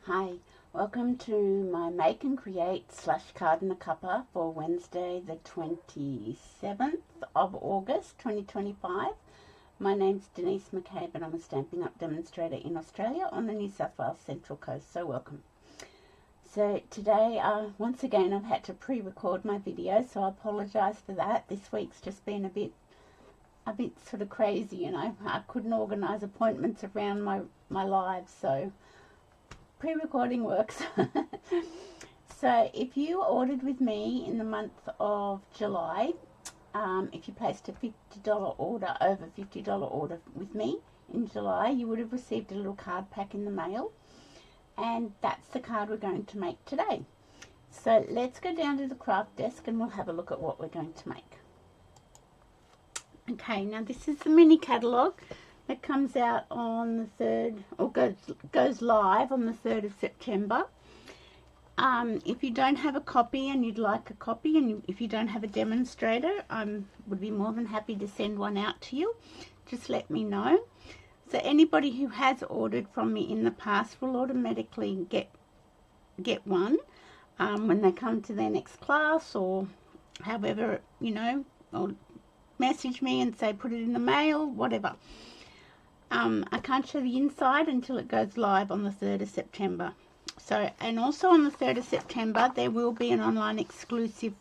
Hi, welcome to my Make and Create / Card in a Cuppa for Wednesday the 27th of August 2025. My name's Denise McCabe and I'm a Stampin' Up! Demonstrator in Australia on the New South Wales Central Coast, so welcome. So today, once again, I've had to pre-record my video, so I apologise for that. This week's just been a bit sort of crazy, you know. I couldn't organise appointments around my lives, so pre-recording works. So if you ordered with me in the month of July, if you placed a $50 order, over $50 order with me in July, you would have received a little card pack in the mail, and that's the card we're going to make today. So let's go down to the craft desk and we'll have a look at what we're going to make. Okay, now this is the mini catalogue that comes out on the 3rd, or goes live on the 3rd of September. If you don't have a copy and you'd like a copy, and if you don't have a demonstrator, I would be more than happy to send one out to you. Just let me know. So anybody who has ordered from me in the past will automatically get one when they come to their next class, or however, you know, or message me and say put it in the mail, whatever. I can't show the inside until it goes live on the 3rd of September. So, and also on the 3rd of September, there will be an online exclusive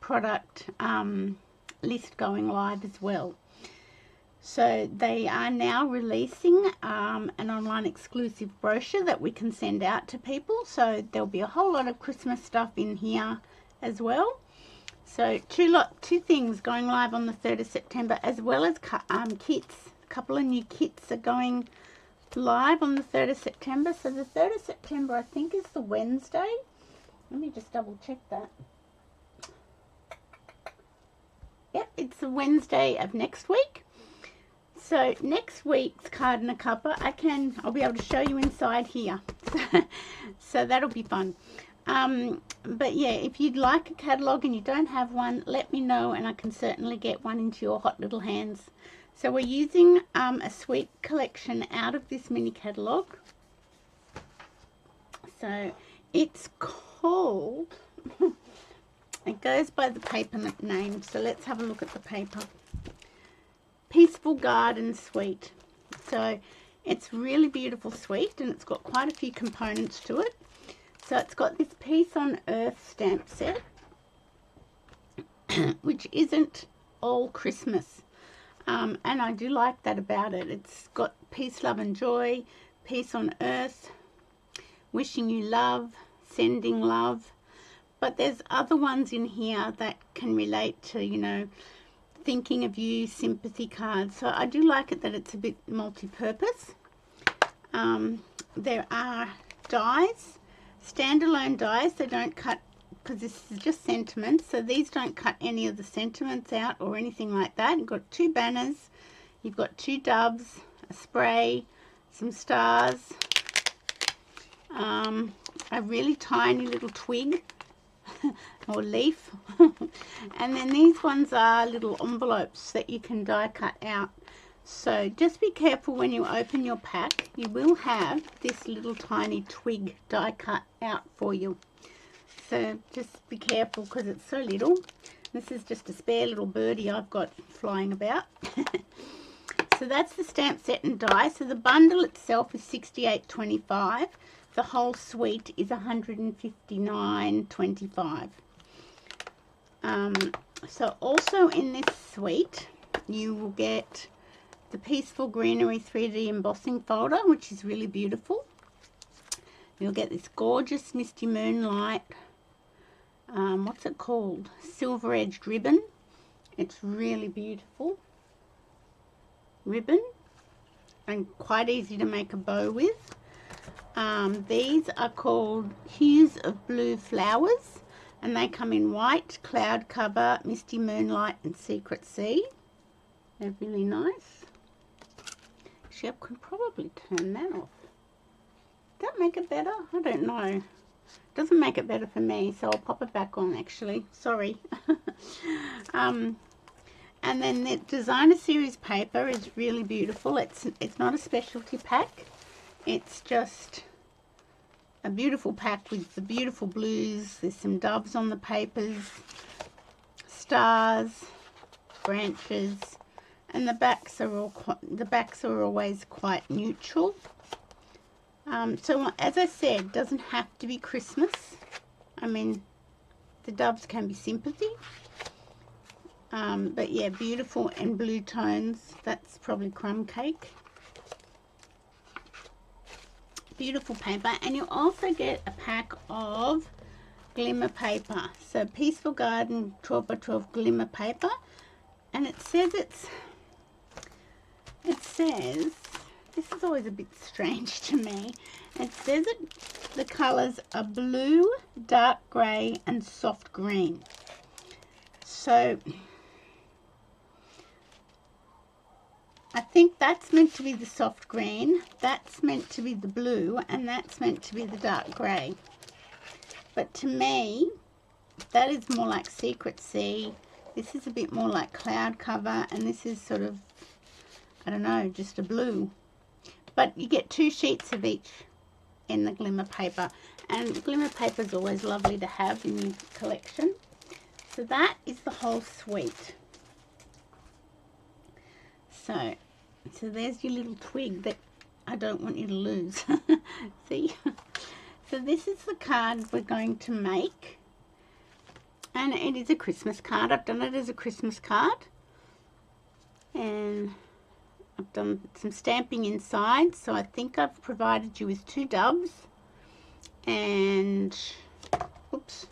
product list going live as well. So they are now releasing an online exclusive brochure that we can send out to people. So there'll be a whole lot of Christmas stuff in here as well. So two things going live on the 3rd of September, as well as kits. A couple of new kits are going live on the 3rd of September. So the 3rd of September, I think, is the Wednesday. Let me just double check that. Yep, it's the Wednesday of next week. So next week's Card in a Cuppa, I'll be able to show you inside here. So that'll be fun. But yeah, if you'd like a catalogue and you don't have one, let me know and I can certainly get one into your hot little hands. So we're using a sweet collection out of this mini catalogue. So it's called, it goes by the paper name, so let's have a look at the paper. Peaceful Garden Suite. So it's really beautiful suite and it's got quite a few components to it. So it's got this Peace on Earth stamp set, which isn't all Christmas. And I do like that about it. It's got peace, love and joy, peace on earth, wishing you love, sending love. But there's other ones in here that can relate to, you know, thinking of you, sympathy cards. So I do like it that it's a bit multi-purpose. There are dies, standalone dies. They don't cut, because this is just sentiments, so these don't cut any of the sentiments out or anything like that. You've got 2 banners, you've got 2 doves, a spray, some stars, a really tiny little twig or leaf, and then these ones are little envelopes that you can die cut out. So just be careful when you open your pack. You will have this little tiny twig die cut out for you. So just be careful because it's so little. This is just a spare little birdie I've got flying about. So that's the stamp set and die. So the bundle itself is $68.25. The whole suite is $159.25. So also in this suite, you will get the Peaceful Greenery 3D embossing folder, which is really beautiful. You'll get this gorgeous Misty Moonlight, what's it called? Silver edged ribbon. It's really beautiful ribbon and quite easy to make a bow with. These are called Hues of Blue Flowers, and they come in white, cloud cover, Misty Moonlight and Secret Sea. They're really nice. Actually, I could probably turn that off. Does that make it better? I don't know. It doesn't make it better for me, so I'll pop it back on actually. Sorry. And then the designer series paper is really beautiful. It's not a specialty pack. It's just a beautiful pack with the beautiful blues. There's some doves on the papers, stars, branches, and the backs are always quite neutral. So as I said, it doesn't have to be Christmas. I mean, the doves can be sympathy. But yeah, beautiful and blue tones. That's probably crumb cake. Beautiful paper. And you also get a pack of glimmer paper. So Peaceful Garden 12 by 12 glimmer paper. And it says this is always a bit strange to me. It says the colours are blue, dark grey and soft green. So I think that's meant to be the soft green, that's meant to be the blue, and that's meant to be the dark grey. But to me, that is more like Secret Sea. This is a bit more like Cloud Cover, and this is sort of, I don't know, just a blue. But you get 2 sheets of each in the glimmer paper, and glimmer paper is always lovely to have in your collection. So that is the whole suite. So there's your little twig that I don't want you to lose. See? So this is the card we're going to make. And it is a Christmas card. I've done it as a Christmas card. And I've done some stamping inside. So I think I've provided you with 2 doves. And, oops.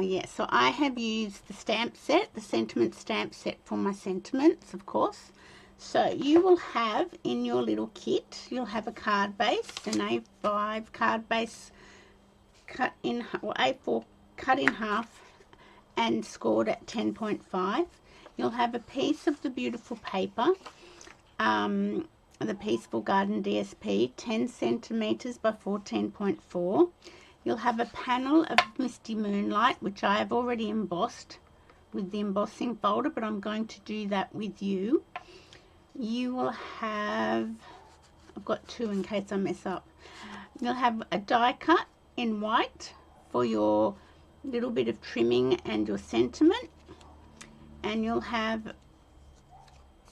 Yeah, so I have used the stamp set, the sentiment stamp set for my sentiments, of course. So you will have in your little kit, you'll have a card base, an A5 card base cut in, or A4 cut in half and scored at 10.5. You'll have a piece of the beautiful paper, the Peaceful Garden DSP, 10 centimeters by 14.4. You'll have a panel of Misty Moonlight, which I have already embossed with the embossing folder, but I'm going to do that with you. You will have, I've got 2 in case I mess up. You'll have a die cut in white for your little bit of trimming and your sentiment. And you'll have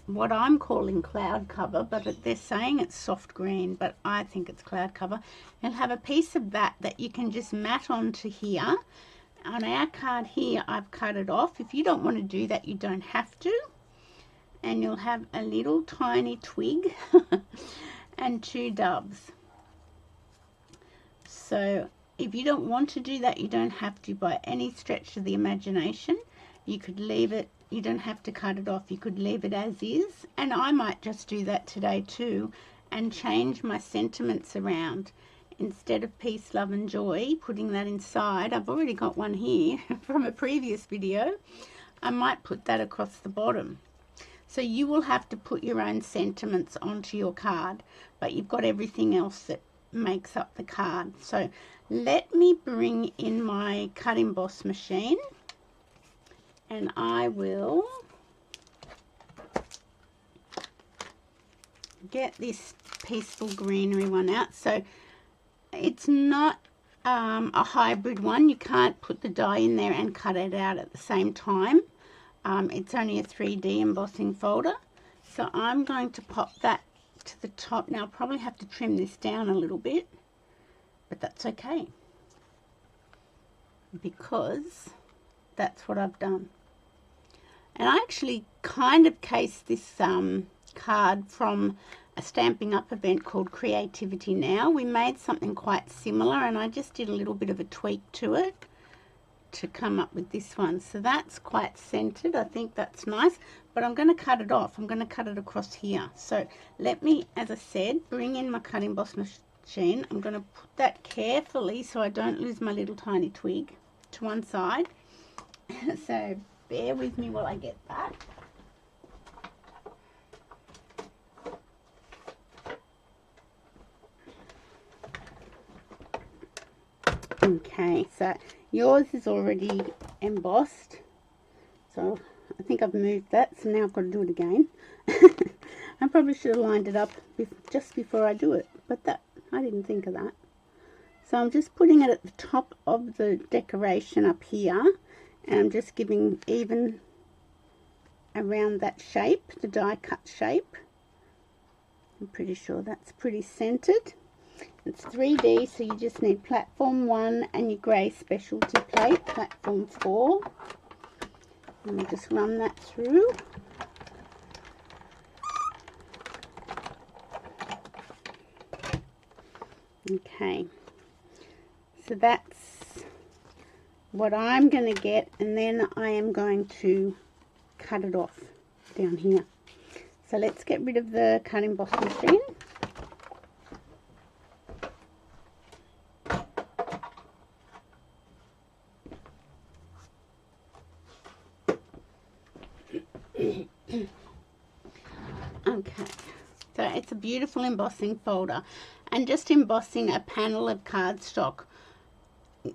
what I'm calling cloud cover, but they're saying it's soft green, but I think it's cloud cover. You'll have a piece of that you can just mat onto here. On our card here, I've cut it off. If you don't want to do that, you don't have to. And you'll have a little tiny twig and 2 doves. So if you don't want to do that, you don't have to by any stretch of the imagination. You could leave it. You don't have to cut it off. You could leave it as is. And I might just do that today too and change my sentiments around. Instead of peace, love and joy, putting that inside, I've already got one here from a previous video. I might put that across the bottom. So you will have to put your own sentiments onto your card, but you've got everything else that makes up the card. So let me bring in my cut emboss machine. And I will get this Peaceful Greenery one out. So it's not a hybrid one. You can't put the die in there and cut it out at the same time. It's only a 3D embossing folder. So I'm going to pop that to the top. Now I'll probably have to trim this down a little bit, but that's okay, because that's what I've done. And I actually kind of cased this card from a Stamping Up event called Creativity Now. We made something quite similar, and I just did a little bit of a tweak to it to come up with this one. So that's quite centered. I think that's nice, but I'm going to cut it off. I'm going to cut it across here. So let me, as I said, bring in my cut emboss machine. I'm going to put that carefully so I don't lose my little tiny twig to one side. So bear with me while I get that. Okay, so yours is already embossed. So I think I've moved that, so now I've got to do it again. I probably should have lined it up just before I do it, but I didn't think of that. So I'm just putting it at the top of the decoration up here, and I'm just giving even around that shape, the die cut shape. I'm pretty sure that's pretty centered. It's 3D, so you just need platform 1 and your grey specialty plate, platform 4. And we'll just run that through. Okay, so that's what I'm going to get, and then I am going to cut it off down here. So let's get rid of the cut emboss machine. Okay, so it's a beautiful embossing folder, and just embossing a panel of cardstock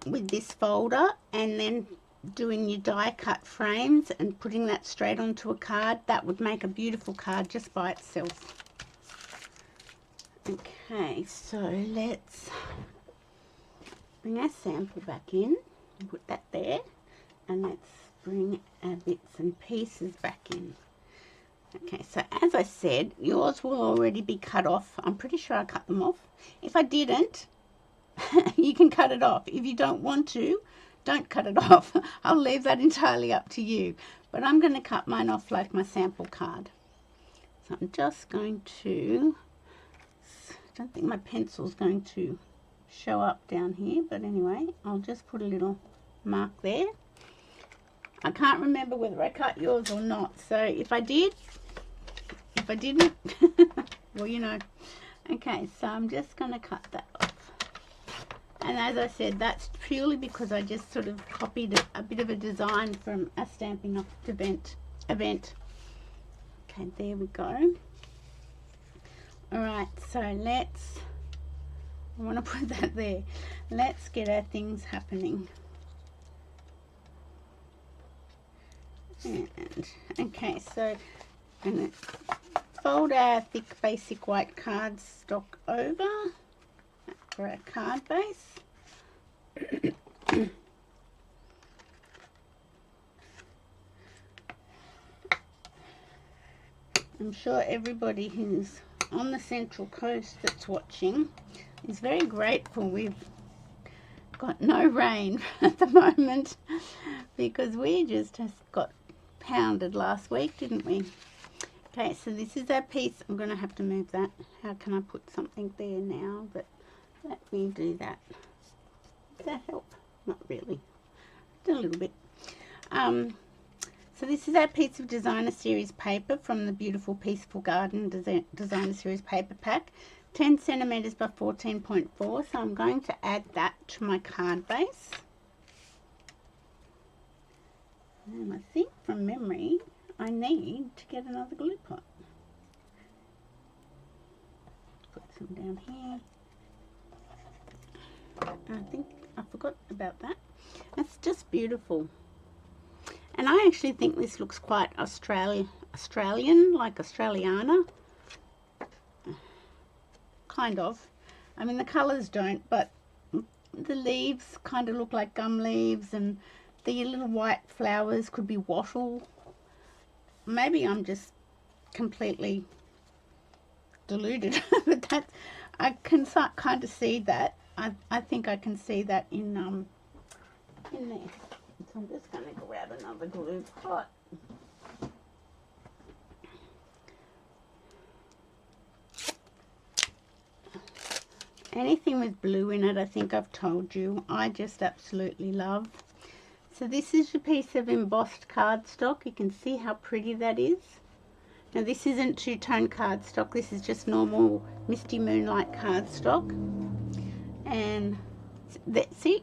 with this folder and then doing your die cut frames and putting that straight onto a card, that would make a beautiful card just by itself. Okay, so let's bring our sample back in and put that there, and let's bring our bits and pieces back in. Okay, so as I said, yours will already be cut off. I'm pretty sure I cut them off. If I didn't, you can cut it off. If you don't want to, don't cut it off. I'll leave that entirely up to you. But I'm going to cut mine off like my sample card. So I'm just going to, I don't think my pencil's going to show up down here, but anyway, I'll just put a little mark there. I can't remember whether I cut yours or not, so if I did, if I didn't, well, you know. Okay, so I'm just going to cut that off. And as I said, that's purely because I just sort of copied a bit of a design from a Stampin' Off event. Okay, there we go. Alright, so let's, I want to put that there. Let's get our things happening. And, okay, so I'm going to fold our thick basic white cardstock over for our card base. I'm sure everybody who's on the Central Coast that's watching is very grateful we've got no rain at the moment, because we just got pounded last week, didn't we? Okay, so this is our piece. I'm going to have to move that. How can I put something there now? But let me do that. Does that help? Not really. Just a little bit. So this is our piece of Designer Series paper from the beautiful Peaceful Garden Designer Series paper pack. 10 centimeters by 14.4. So I'm going to add that to my card base. And I think from memory, I need to get another glue pot. Put some down here. I think I forgot about that. That's just beautiful. And I actually think this looks quite Australian, like Australiana. Kind of. I mean, the colours don't, but the leaves kind of look like gum leaves, and the little white flowers could be wattle. Maybe I'm just completely deluded, but that's, I can kind of see that. I think I can see that in there. So I'm just going to grab another glue pot. Anything with blue in it, I think I've told you, I just absolutely love. So this is your piece of embossed cardstock. You can see how pretty that is. Now this isn't two-tone cardstock, this is just normal Misty Moonlight cardstock. And see,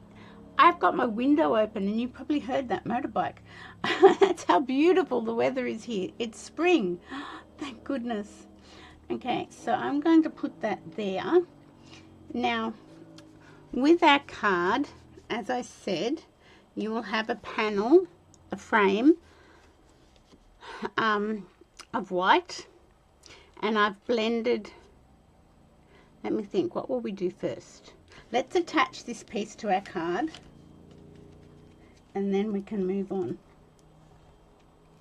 I've got my window open, and you probably heard that motorbike. That's how beautiful the weather is here. It's spring. Thank goodness. Okay, so I'm going to put that there. Now, with our card, as I said, you will have a panel, a frame of white, and I've blended Let me think, what will we do first? Let's attach this piece to our card and then we can move on.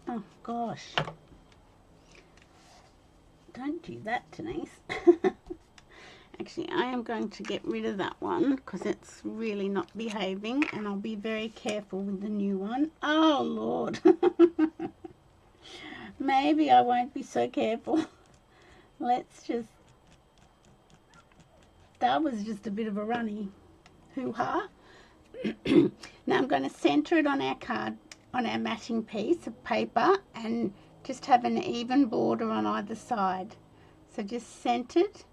Oh gosh. Don't do that, Denise. Actually, I am going to get rid of that one because it's really not behaving, and I'll be very careful with the new one. Oh, Lord. Maybe I won't be so careful. Let's just... That was just a bit of a runny hoo-ha. Now I'm going to centre it on our card, on our matching piece of paper, and just have an even border on either side. So just centred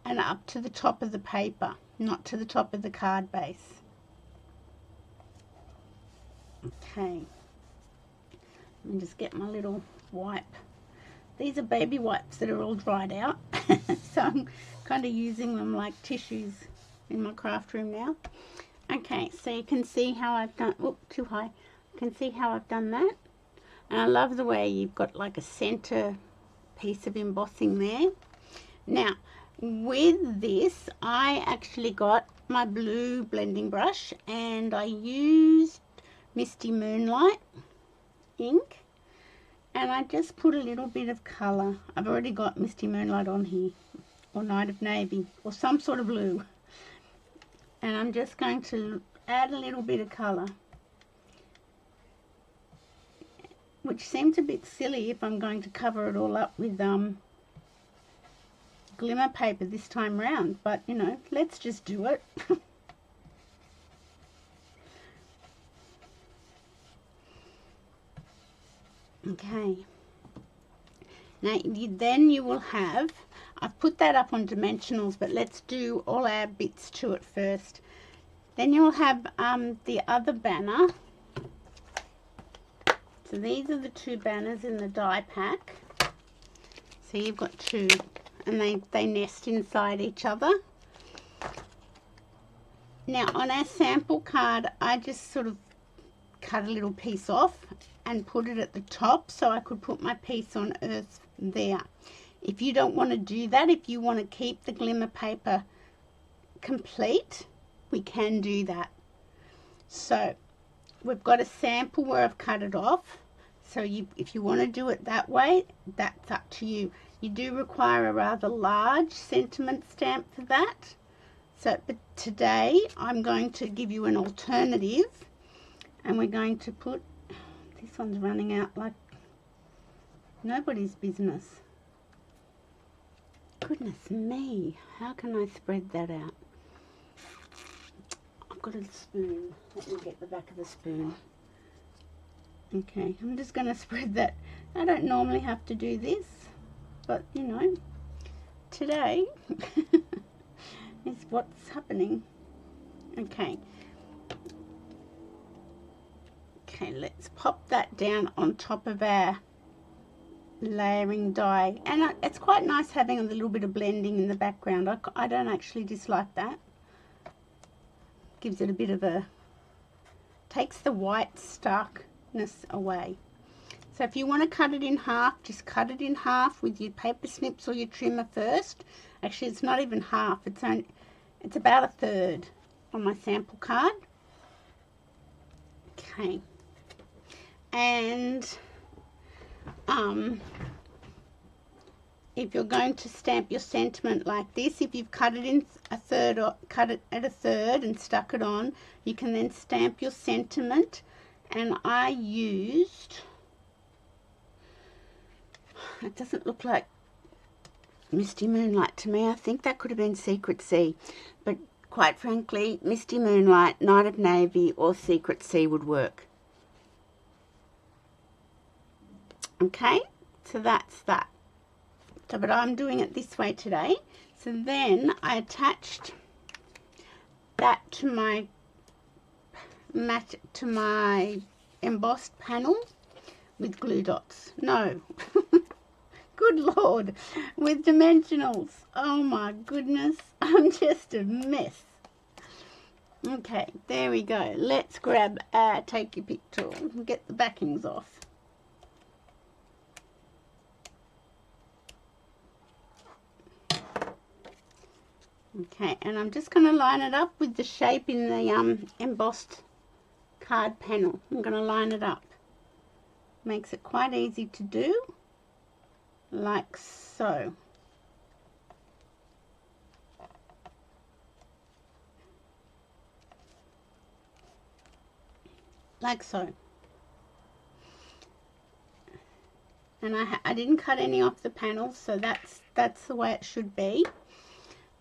and up to the top of the paper, not to the top of the card base. Okay. Let me just get my little wipe. These are baby wipes that are all dried out. So I'm kind of using them like tissues in my craft room now. Okay, so you can see how I've done, oh, too high. You can see how I've done that. And I love the way you've got like a center piece of embossing there. Now, with this, I actually got my blue blending brush and I used Misty Moonlight ink. And I just put a little bit of colour. I've already got Misty Moonlight on here, or Night of Navy, or some sort of blue. And I'm just going to add a little bit of colour, which seems a bit silly if I'm going to cover it all up with glimmer paper this time round, but you know, let's just do it. Okay, now then you will have, I've put that up on dimensionals, but let's do all our bits to it first. Then you'll have the other banner. So these are the two banners in the die pack. So you've got two, and they nest inside each other. Now on our sample card, I just sort of cut a little piece off and put it at the top so I could put my piece on earth there. If you don't want to do that, if you want to keep the glimmer paper complete, we can do that. So we've got a sample where I've cut it off. So if you want to do it that way, that's up to you. You do require a rather large sentiment stamp for that. So, but today I'm going to give you an alternative, and we're going to put, this one's running out like nobody's business. Goodness me, how can I spread that out? I've got a spoon. Let me get the back of the spoon. Okay, I'm just going to spread that. I don't normally have to do this, but you know, today is what's happening. Okay. Okay, let's pop that down on top of our layering die. And it's quite nice having a little bit of blending in the background. I don't actually dislike that. Gives it a bit of a, takes the white starkness away. So if you want to cut it in half, just cut it in half with your paper snips or your trimmer first. Actually, it's not even half. It's about a third on my sample card. Okay. And if you're going to stamp your sentiment like this, if you've cut it in a third, or cut it at a third and stuck it on, you can then stamp your sentiment. And I used, it doesn't look like Misty Moonlight to me. I think that could have been Secret Sea, but quite frankly, Misty Moonlight, Night of Navy or Secret Sea would work. Okay, so that's that. So, but I'm doing it this way today. So then I attached that to my embossed panel with glue dots. No, good Lord, with dimensionals. Oh my goodness, I'm just a mess. Okay, there we go. Let's grab our take your pick tool and get the backings off. Okay, and I'm just going to line it up with the shape in the embossed card panel. I'm going to line it up. Makes it quite easy to do, like so. Like so. And I didn't cut any off the panels, so that's the way it should be.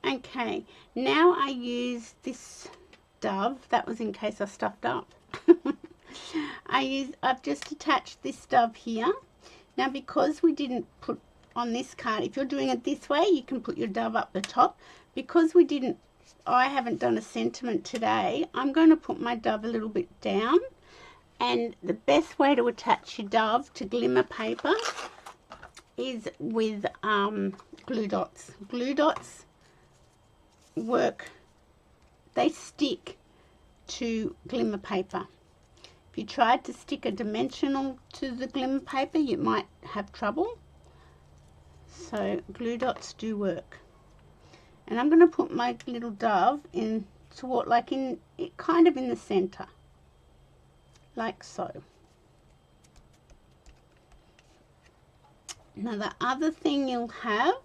Okay, now I use this dove. That was in case I stuffed up. I've just attached this dove here. Now, because we didn't put on this card, if you're doing it this way, you can put your dove up the top. Because I haven't done a sentiment today, I'm going to put my dove a little bit down. And the best way to attach your dove to glimmer paper is with glue dots. Glue dots work, they stick to glimmer paper. If you tried to stick a dimensional to the glimmer paper, you might have trouble. So glue dots do work. And I'm going to put my little dove in toward, like in kind of in the center. Like so. Now the other thing you'll have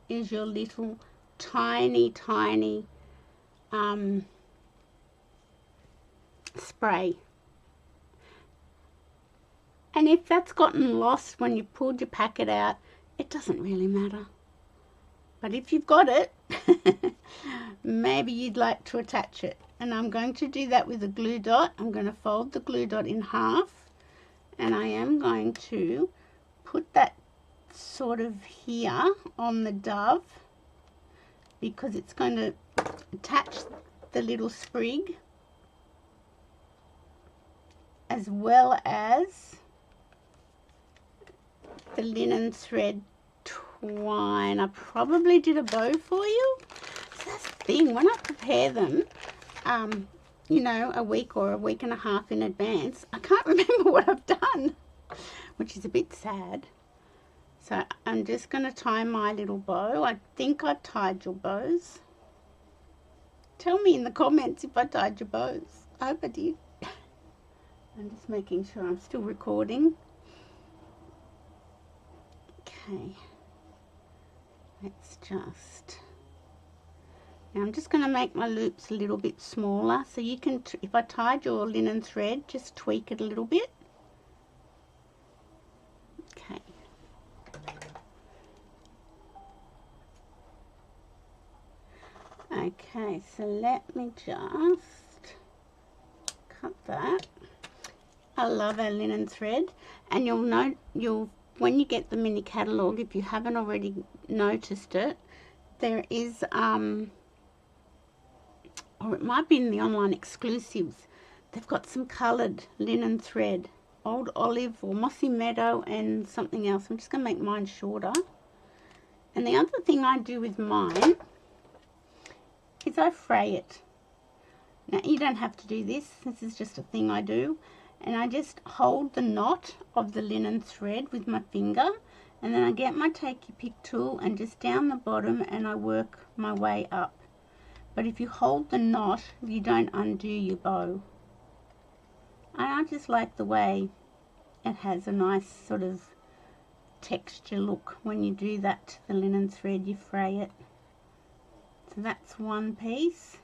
is your little tiny spray. And if that's gotten lost when you pulled your packet out, it doesn't really matter. But if you've got it, maybe you'd like to attach it. And I'm going to do that with a glue dot. I'm going to fold the glue dot in half, and I am going to put that sort of here on the dove, because it's going to attach the little sprig as well as the linen thread twine. I probably did a bow for you. So that's the thing, when I prepare them, you know, a week or a week and a half in advance, I can't remember what I've done, which is a bit sad. So I'm just going to tie my little bow. I think I tied your bows. Tell me in the comments if I tied your bows. I hope I did. I'm just making sure I'm still recording. Okay. Let's just... Now I'm just going to make my loops a little bit smaller. So you can, if I tied your linen thread, just tweak it a little bit. Okay. Okay, so let me just cut that. I love our linen thread, and you'll know, when you get the mini catalogue, if you haven't already noticed it, there is or it might be in the online exclusives, they've got some coloured linen thread, old olive or mossy meadow and something else. I'm just going to make mine shorter. And the other thing I do with mine is I fray it. Now you don't have to do this, this is just a thing I do. And I just hold the knot of the linen thread with my finger, and then I get my take your pick tool and just down the bottom, and I work my way up. But if you hold the knot, you don't undo your bow. And I just like the way it has a nice sort of texture look when you do that to the linen thread, you fray it. So that's one piece.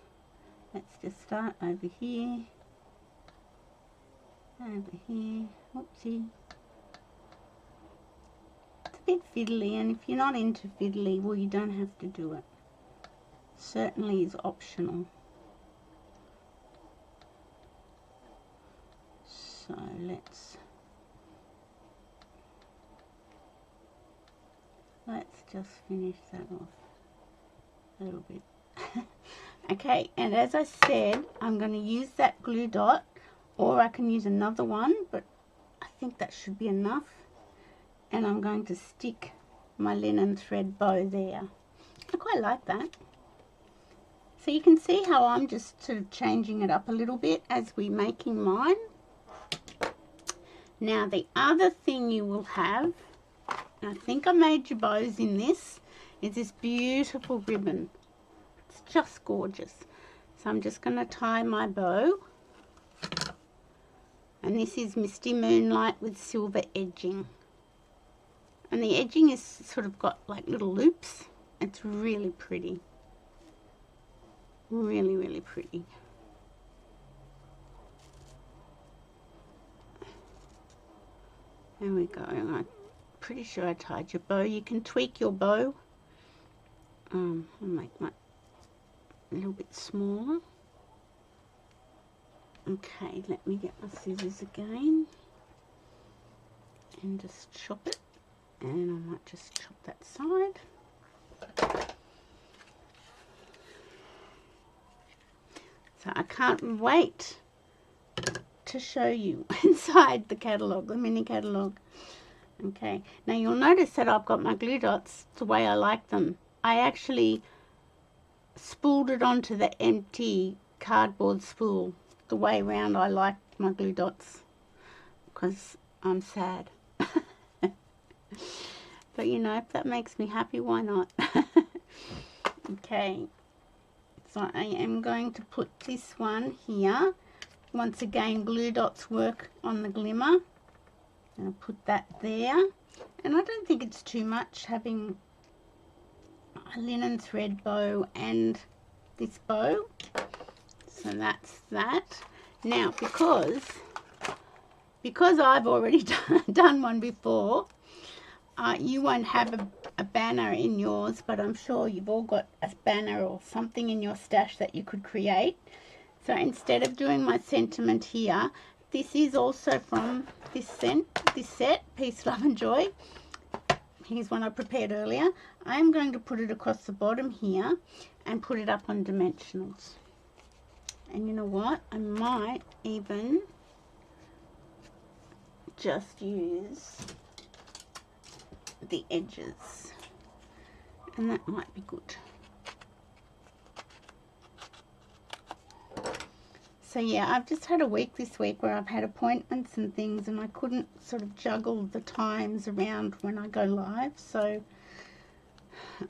Let's just start over here. Over here, whoopsie. It's a bit fiddly, and if you're not into fiddly, well, you don't have to do it. Certainly is optional. So let's just finish that off a little bit. Okay, and as I said, I'm going to use that glue dot, or I can use another one, but I think that should be enough. And I'm going to stick my linen thread bow there. I quite like that. So you can see how I'm just sort of changing it up a little bit as we're making mine. Now the other thing you will have, and I think I made your bows in this, is this beautiful ribbon. It's just gorgeous. So I'm just going to tie my bow. And this is Misty Moonlight with silver edging. And the edging is sort of got like little loops. It's really pretty. Really, really pretty. There we go. I'm pretty sure I tied your bow. You can tweak your bow. I'll make my a little bit smaller. Okay, let me get my scissors again and just chop it, and I might just chop that side. So I can't wait to show you inside the catalogue, the mini catalogue. Okay, now you'll notice that I've got my glue dots the way I like them. I actually spooled it onto the empty cardboard spool the way round I like my glue dots, because I'm sad. But you know, if that makes me happy, why not? Okay, so I am going to put this one here. Once again, glue dots work on the glimmer. And I'll put that there. And I don't think it's too much having a linen thread bow and this bow. So that's that. Now, because I've already done one before, you won't have a banner in yours, but I'm sure you've all got a banner or something in your stash that you could create. So instead of doing my sentiment here, this is also from this set, Peace, Love and Joy. Here's one I prepared earlier. I'm going to put it across the bottom here and put it up on dimensionals. And you know what? I might even just use the edges, and that might be good. So yeah, I've just had a week this week where I've had appointments and things, and I couldn't sort of juggle the times around when I go live, so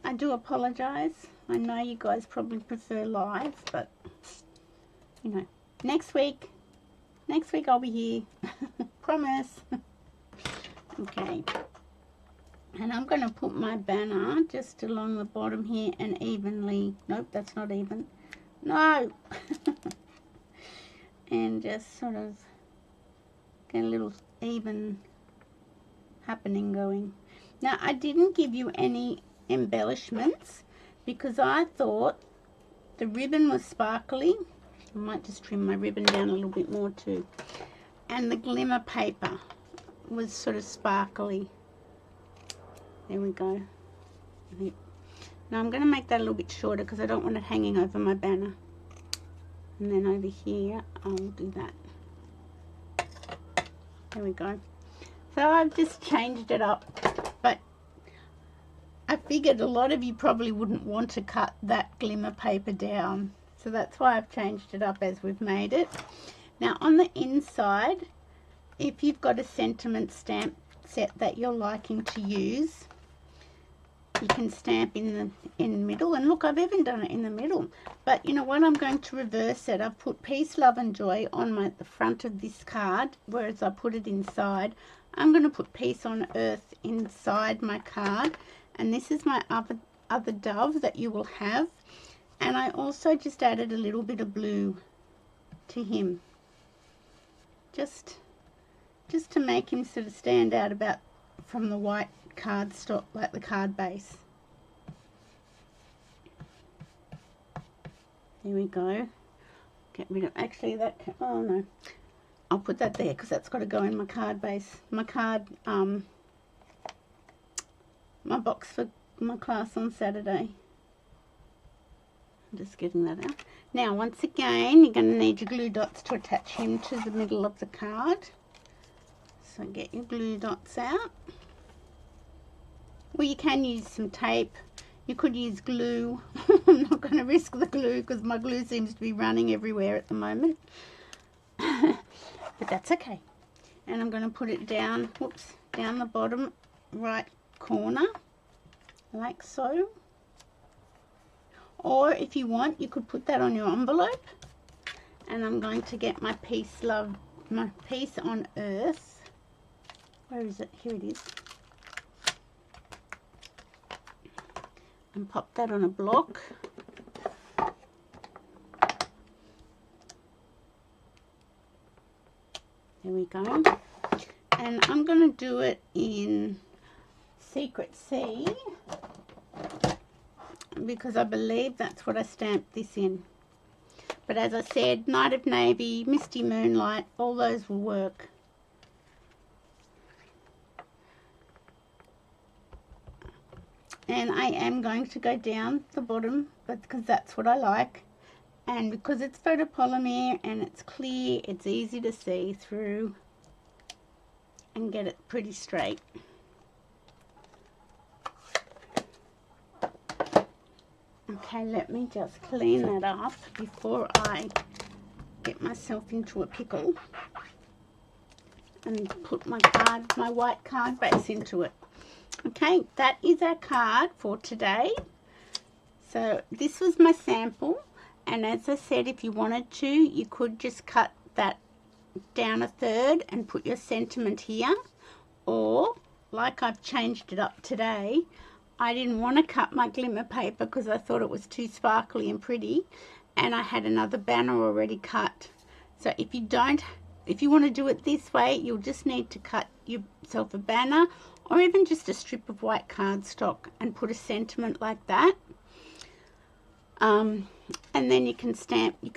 I do apologize. I know you guys probably prefer live, but you know, next week I'll be here. Promise. Okay, and I'm going to put my banner just along the bottom here and evenly, nope, that's not even, no. And just sort of get a little even happening going. Now, I didn't give you any embellishments because I thought the ribbon was sparkly. I might just trim my ribbon down a little bit more too. And the glimmer paper was sort of sparkly. There we go. Now I'm going to make that a little bit shorter because I don't want it hanging over my banner. And then over here, I'll do that. There we go. So I've just changed it up. But I figured a lot of you probably wouldn't want to cut that glimmer paper down. So that's why I've changed it up as we've made it. Now on the inside, if you've got a sentiment stamp set that you're liking to use, you can stamp in the middle. And look, I've even done it in the middle. But you know what? I'm going to reverse it. I've put Peace, Love and Joy on the front of this card, whereas I put it inside. I'm going to put Peace on Earth inside my card. And this is my other dove that you will have. And I also just added a little bit of blue to him. Just to make him sort of stand out about from the white cardstock, like the card base. There we go. Get rid of, actually that, oh no, I'll put that there because that's got to go in my card base. My card, my box for my class on Saturday. I'm just getting that out. Now once again, you're going to need your glue dots to attach him to the middle of the card. So get your glue dots out. Well, you can use some tape. You could use glue. I'm not going to risk the glue because my glue seems to be running everywhere at the moment. But that's okay. And I'm going to put it down, whoops, down the bottom right corner, like so. Or if you want, you could put that on your envelope. And I'm going to get my peace on earth. Where is it? Here it is. And pop that on a block. There we go. And I'm going to do it in Secret C, because I believe that's what I stamped this in. But as I said, Night of Navy, Misty Moonlight, all those will work. And I am going to go down the bottom, because that's what I like. And because it's photopolymer and it's clear, it's easy to see through and get it pretty straight. Okay, let me just clean that up before I get myself into a pickle and put my white card base into it. Okay, that is our card for today. So this was my sample, and as I said, if you wanted to, you could just cut that down a third and put your sentiment here, or like I've changed it up today, I didn't want to cut my glimmer paper because I thought it was too sparkly and pretty, and I had another banner already cut. So if you want to do it this way, you'll just need to cut yourself a banner or even just a strip of white cardstock and put a sentiment like that. And then you can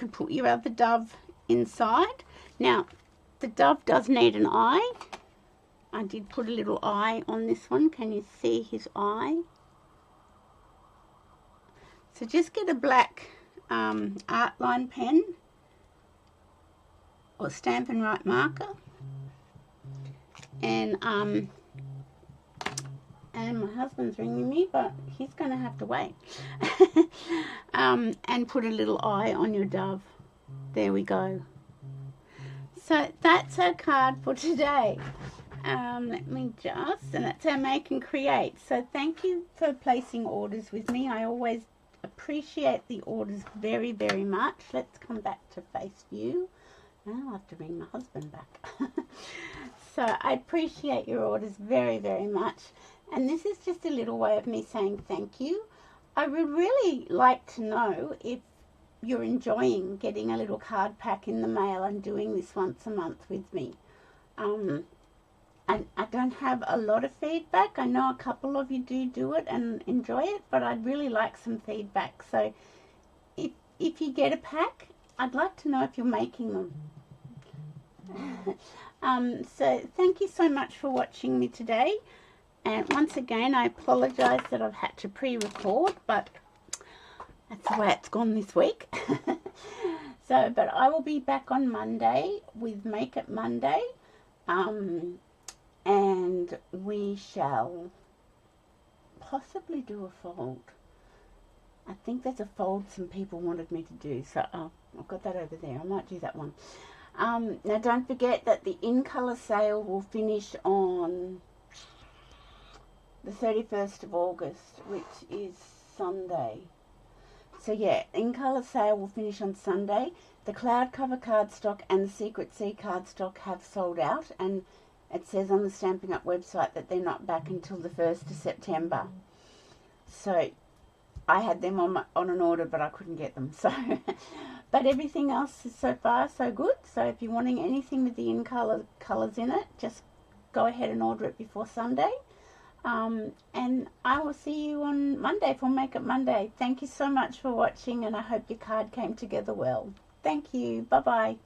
put your other dove inside. Now, the dove does need an eye. I did put a little eye on this one. Can you see his eye? So just get a black art line pen or Stampin' Write marker, and my husband's ringing me, but he's going to have to wait. And put a little eye on your dove. There we go. So that's our card for today. Let me and that's our Make and Create. So thank you for placing orders with me. I always appreciate the orders very, very much. Let's come back to face view. Now I'll have to ring my husband back. So I appreciate your orders very, very much. And this is just a little way of me saying thank you. I would really like to know if you're enjoying getting a little card pack in the mail and doing this once a month with me. I don't have a lot of feedback. I know a couple of you do it and enjoy it, but I'd really like some feedback. So if you get a pack, I'd like to know if you're making them. So thank you so much for watching me today. And once again, I apologise that I've had to pre-record, but that's the way it's gone this week. So, but I will be back on Monday with Make It Monday. And we shall possibly do a fold. I think there's a fold some people wanted me to do, so I've got that over there. I might do that one. Now don't forget that the in-colour sale will finish on the 31st of August, which is Sunday. So yeah, in-colour sale will finish on Sunday. The cloud cover cardstock and the Secret C cardstock have sold out, and it says on the Stampin' Up website that they're not back until the 1st of September. So I had them on an order, but I couldn't get them. So, but everything else is so far so good. So if you're wanting anything with the colours in it, just go ahead and order it before Sunday. And I will see you on Monday for Make It Monday. Thank you so much for watching, and I hope your card came together well. Thank you. Bye-bye.